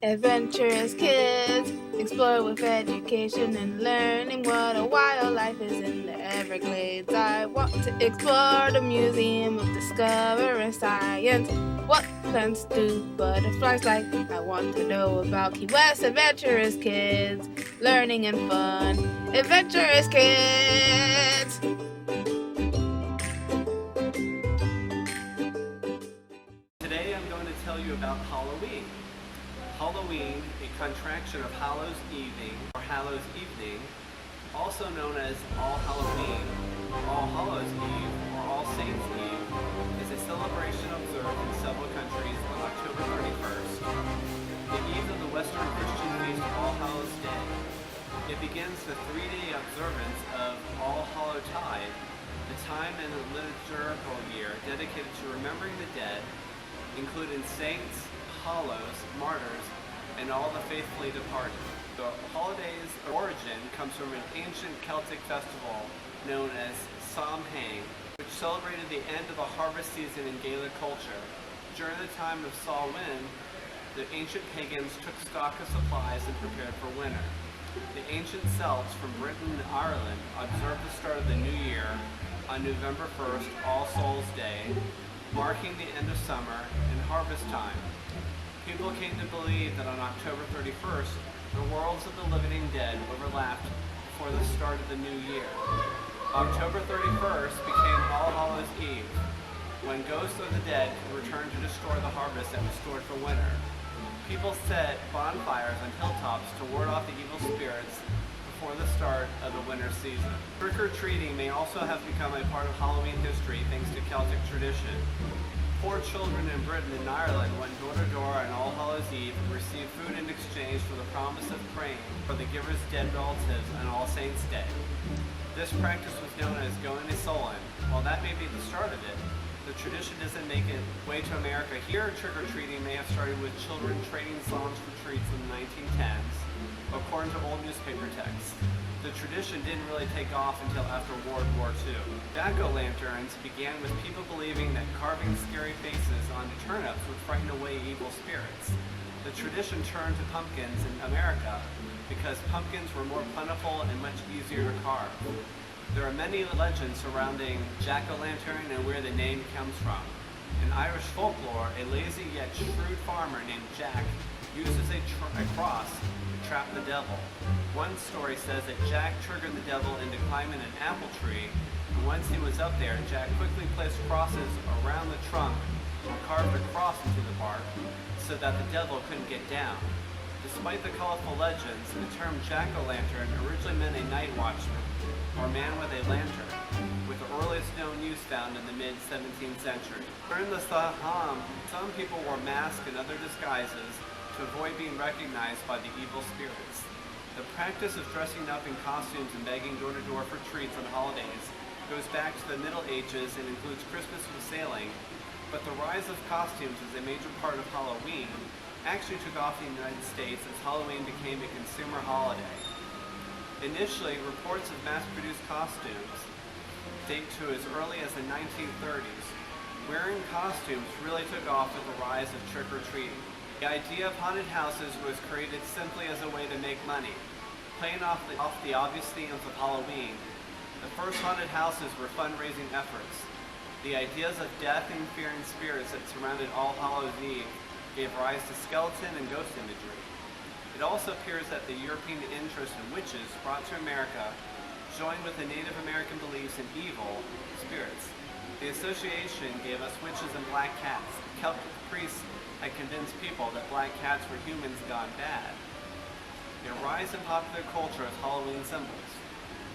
Adventurous kids explore with education and learning what a wild life is in the Everglades. I want to explore the Museum of Discovering Science. What plants do butterflies like? I want to know about Key West. Adventurous kids, learning and fun. Adventurous kids! Today I'm going to tell you about Halloween. Halloween, a contraction of Hallows Evening or Hallows Evening, also known as All Halloween, All Hallows Eve, or All Saints Eve, is a celebration observed in several countries on October 31st, the eve of the Western Christian feast All Hallows Day. It begins the three-day observance of All Hallowtide, the time in the liturgical year dedicated to remembering the dead, including saints, hallows, martyrs, and all the faithfully departed. The holiday's origin comes from an ancient Celtic festival known as Samhain, which celebrated the end of a harvest season in Gaelic culture. During the time of Samhain, the ancient pagans took stock of supplies and prepared for winter. The ancient Celts from Britain and Ireland observed the start of the new year on November 1st, All Souls' Day, marking the end of summer and harvest time. People came to believe that on October 31st, the worlds of the living and dead overlapped before the start of the new year. October 31st became All Hallows Eve, when ghosts of the dead could return to destroy the harvest that was stored for winter. People set bonfires on hilltops to ward off the evil spirits before the start of the winter season. Trick-or-treating may also have become a part of Halloween history thanks to Celtic tradition. Poor children in Britain and Ireland went door-to-door on All Hallows Eve and received food in exchange for the promise of praying for the giver's dead relatives on All Saints' Day. This practice was known as going to Solon. While that may be the start of it, the tradition doesn't make its way to America. Here, trick-or-treating may have started with children trading songs for treats in the 1910s, according to old newspaper texts. The tradition didn't really take off until after World War II. Jack-o'-lanterns began with people believing that carving scary faces onto turnips would frighten away evil spirits. The tradition turned to pumpkins in America because pumpkins were more plentiful and much easier to carve. There are many legends surrounding jack-o'-lantern and where the name comes from. In Irish folklore, a lazy yet shrewd farmer named Jack uses a cross to trap the devil. One story says that Jack triggered the devil into climbing an apple tree, and once he was up there, Jack quickly placed crosses around the trunk and carved a cross into the bark so that the devil couldn't get down. Despite the colorful legends, the term jack-o'-lantern originally meant a night watchman, or man with a lantern, with the earliest known use found in the mid-17th century. During the Samhain, some people wore masks and other disguises to avoid being recognized by the evil spirits. The practice of dressing up in costumes and begging door-to-door for treats on holidays goes back to the Middle Ages and includes Christmas wassailing, but the rise of costumes as a major part of Halloween actually took off in the United States as Halloween became a consumer holiday. Initially, reports of mass-produced costumes date to as early as the 1930s. Wearing costumes really took off with the rise of trick-or-treating. The idea of haunted houses was created simply as a way to make money. Playing off the obvious themes of Halloween, the first haunted houses were fundraising efforts. The ideas of death and fearing spirits that surrounded All Hallows Eve gave rise to skeleton and ghost imagery. It also appears that the European interest in witches brought to America joined with the Native American beliefs in evil spirits. The association gave us witches and black cats. Celtic priests had convinced people that black cats were humans gone bad. They rise in popular culture as Halloween symbols.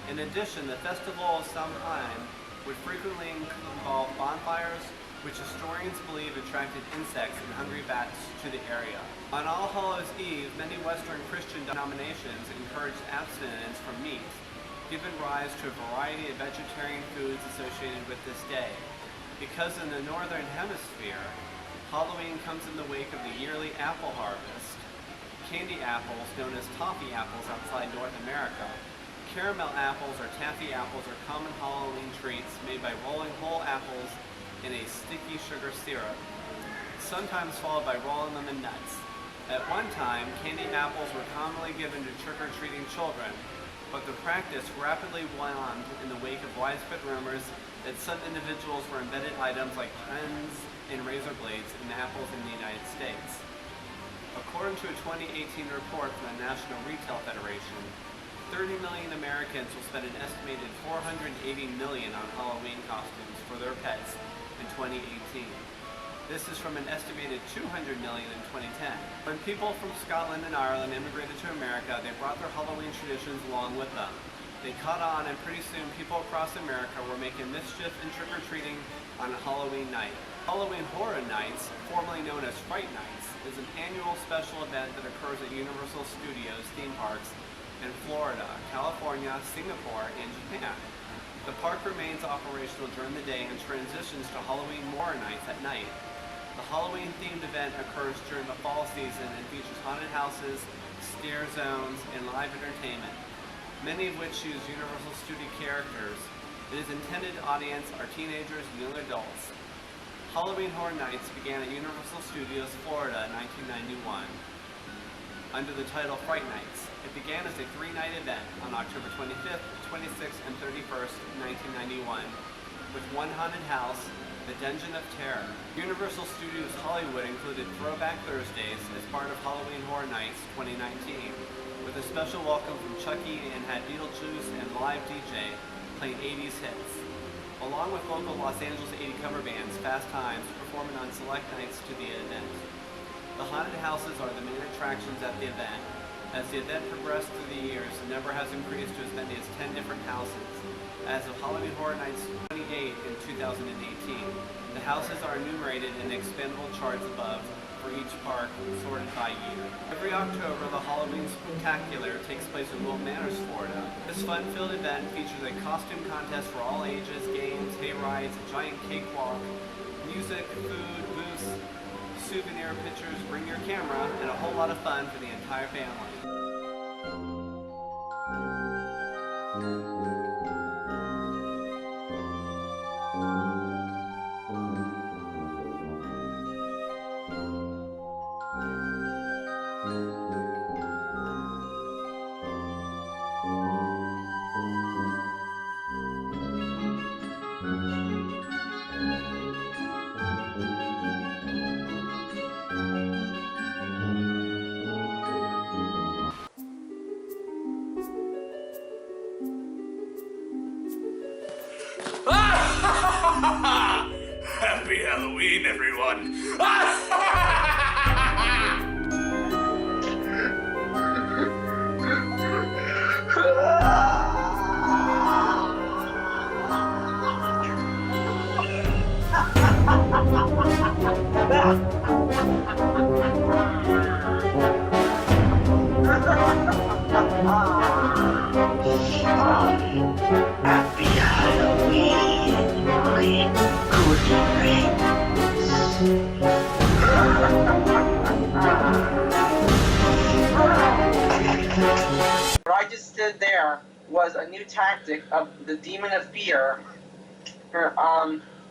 In addition, the festival of Samhain would frequently involve bonfires, which historians believe attracted insects and hungry bats to the area. On All Hallows Eve, many Western Christian denominations encouraged abstinence from meat, giving rise to a variety of vegetarian foods associated with this day. Because in the Northern Hemisphere, Halloween comes in the wake of the yearly apple harvest. Candy apples, known as toffee apples outside North America, caramel apples or taffy apples are common Halloween treats made by rolling whole apples in a sticky sugar syrup, sometimes followed by rolling them in nuts. At one time, candy apples were commonly given to trick-or-treating children, but the practice rapidly waned in the wake of widespread rumors that some individuals were embedded items like pens and razor blades in apples in the United States. According to a 2018 report from the National Retail Federation, 30 million Americans will spend an estimated $480 million on Halloween costumes for their pets in 2018. This is from an estimated $200 million in 2010. When people from Scotland and Ireland immigrated to America, they brought their Halloween traditions along with them. They caught on, and pretty soon people across America were making mischief and trick-or-treating on a Halloween night. Halloween Horror Nights, formerly known as Fright Nights, is an annual special event that occurs at Universal Studios theme parks in Florida, California, Singapore, and Japan. The park remains operational during the day and transitions to Halloween Horror Nights at night. The Halloween-themed event occurs during the fall season and features haunted houses, scare zones, and live entertainment, many of which use Universal Studio characters. Its intended audience are teenagers and young adults. Halloween Horror Nights began at Universal Studios Florida in 1991 under the title Fright Nights. It began as a 3-night event on October 25th, 26th, and 31st, 1991, with one haunted house, the Dungeon of Terror. Universal Studios Hollywood included Throwback Thursdays as part of Halloween Horror Nights 2019, with a special welcome from Chucky, and had Beetlejuice and live DJ playing 80s hits, along with local Los Angeles 80 cover bands Fast Times performing on select nights to the event. The haunted houses are the main attractions at the event. As the event progressed through the years, the number has increased to as many as 10 different houses. As of Halloween Horror Nights 28 in 2018, the houses are enumerated in the expendable charts above for each park, sorted by year. Every October, the Halloween Spectacular takes place in Wilton Manors, Florida. This fun-filled event features a costume contest for all ages, games, hay rides, a giant cakewalk, music, food, booths, souvenir pictures, bring your camera, and a whole lot of fun for the entire family. Happy Halloween, everyone! Happy Halloween, my good friends. What I just did there was a new tactic of the Demon of Fear,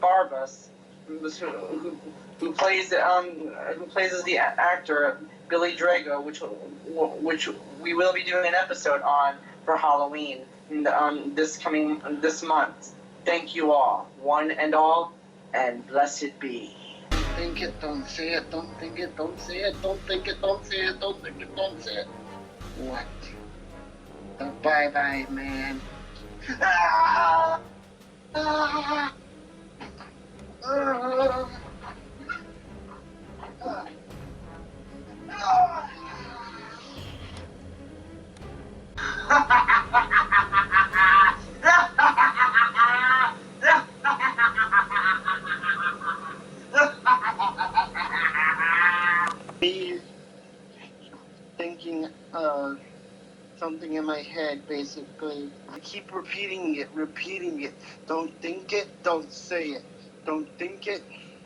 Barbas, who plays as the actor Billy Drago, which we will be doing an episode on for Halloween this month. Thank you all, one and all, and blessed be. Don't think it, don't say it, don't think it, don't say it, don't think it, don't say it, don't think it, don't say it. What? The bye-bye man. Ah! Ah! Ah! Me thinking something in my head, basically. I keep repeating it. Don't think it, don't say it. Don't think it,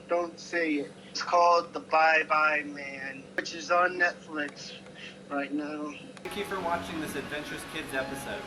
don't say it. It's called The Bye-Bye Man, which is on Netflix right now. Thank you for watching this Adventurous Kids episode.